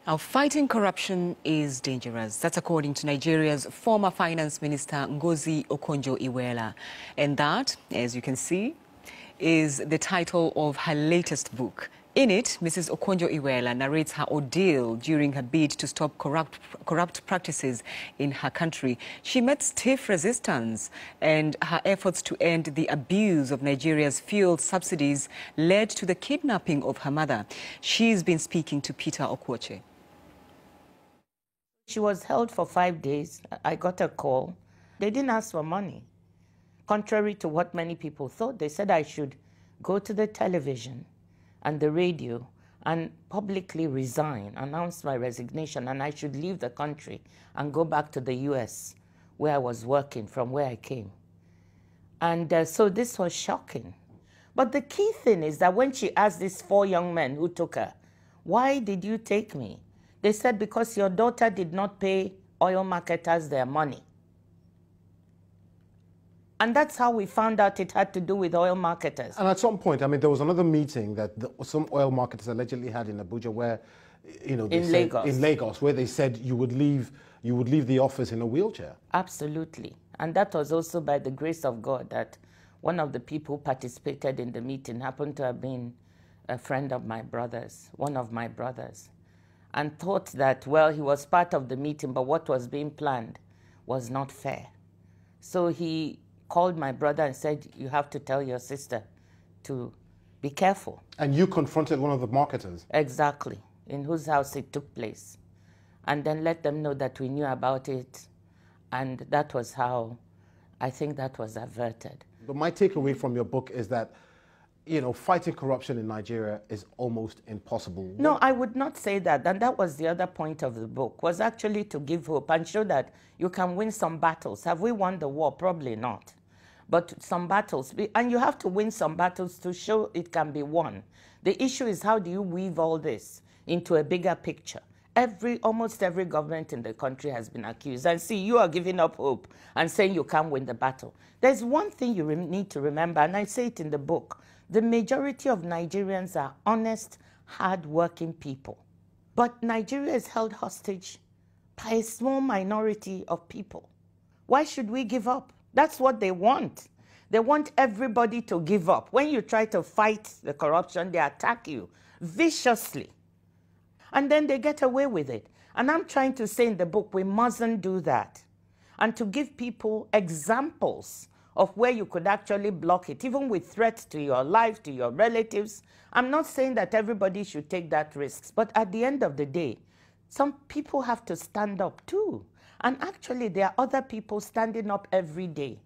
Now, fighting corruption is dangerous. That's according to Nigeria's former Finance Minister Ngozi Okonjo-Iweala. And that, as you can see, is the title of her latest book. In it, Mrs. Okonjo-Iweala narrates her ordeal during her bid to stop corrupt practices in her country. She met stiff resistance, and her efforts to end the abuse of Nigeria's fuel subsidies led to the kidnapping of her mother. She's been speaking to Peter Okwoche. She was held for 5 days. I got a call. They didn't ask for money. Contrary to what many people thought, they said I should go to the television and the radio and publicly resign, announce my resignation, and I should leave the country and go back to the US where I was working, from where I came. And so this was shocking. But the key thing is that when she asked these 4 young men who took her, "Why did you take me?" They said, "Because your daughter did not pay oil marketers their money." And that's how we found out it had to do with oil marketers. And at some point, I mean, there was another meeting that some oil marketers allegedly had in Abuja where, you know, in Lagos, where they said you would leave the office in a wheelchair. Absolutely. And that was also by the grace of God that one of the people who participated in the meeting happened to have been a friend of my brother's, one of my brothers, and thought that, well, he was part of the meeting, but what was being planned was not fair. So he called my brother and said, "You have to tell your sister to be careful." And you confronted one of the marketers? Exactly, in whose house it took place. And then let them know that we knew about it. And that was how I think that was averted. But my takeaway from your book is that, you know, fighting corruption in Nigeria is almost impossible. No, I would not say that. And that was the other point of the book, was actually to give hope and show that you can win some battles. Have we won the war? Probably not. But some battles, and you have to win some battles to show it can be won. The issue is, how do you weave all this into a bigger picture? Almost every government in the country has been accused. And see, you are giving up hope and saying you can't win the battle. There's one thing you need to remember, and I say it in the book. The majority of Nigerians are honest, hard-working people. But Nigeria is held hostage by a small minority of people. Why should we give up? That's what they want. They want everybody to give up. When you try to fight the corruption, they attack you viciously. And then they get away with it. And I'm trying to say in the book, we mustn't do that. And to give people examples of where you could actually block it, even with threats to your life, to your relatives. I'm not saying that everybody should take that risk, but at the end of the day, some people have to stand up too. And actually, there are other people standing up every day.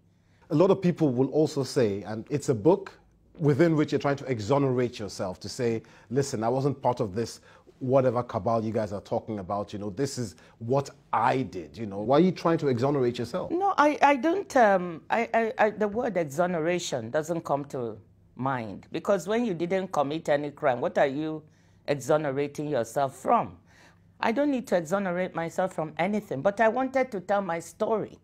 A lot of people will also say, and it's a book within which you're trying to exonerate yourself, to say, listen, I wasn't part of this whatever cabal you guys are talking about, you know, this is what I did, you know. Why are you trying to exonerate yourself? No, I don't, the word exoneration doesn't come to mind, because when you didn't commit any crime, what are you exonerating yourself from? I don't need to exonerate myself from anything, but I wanted to tell my story.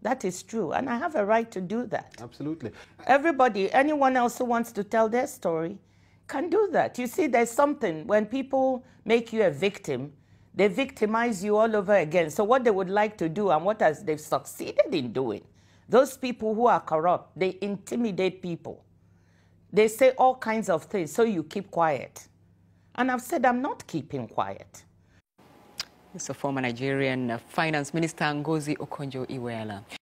That is true, and I have a right to do that. Absolutely. Everybody, anyone else who wants to tell their story can do that. You see, there's something, when people make you a victim, they victimize you all over again. So what they would like to do, and what they've succeeded in doing, those people who are corrupt, they intimidate people. They say all kinds of things, so you keep quiet. And I've said I'm not keeping quiet. It's a former Nigerian Finance Minister Ngozi Okonjo-Iweala.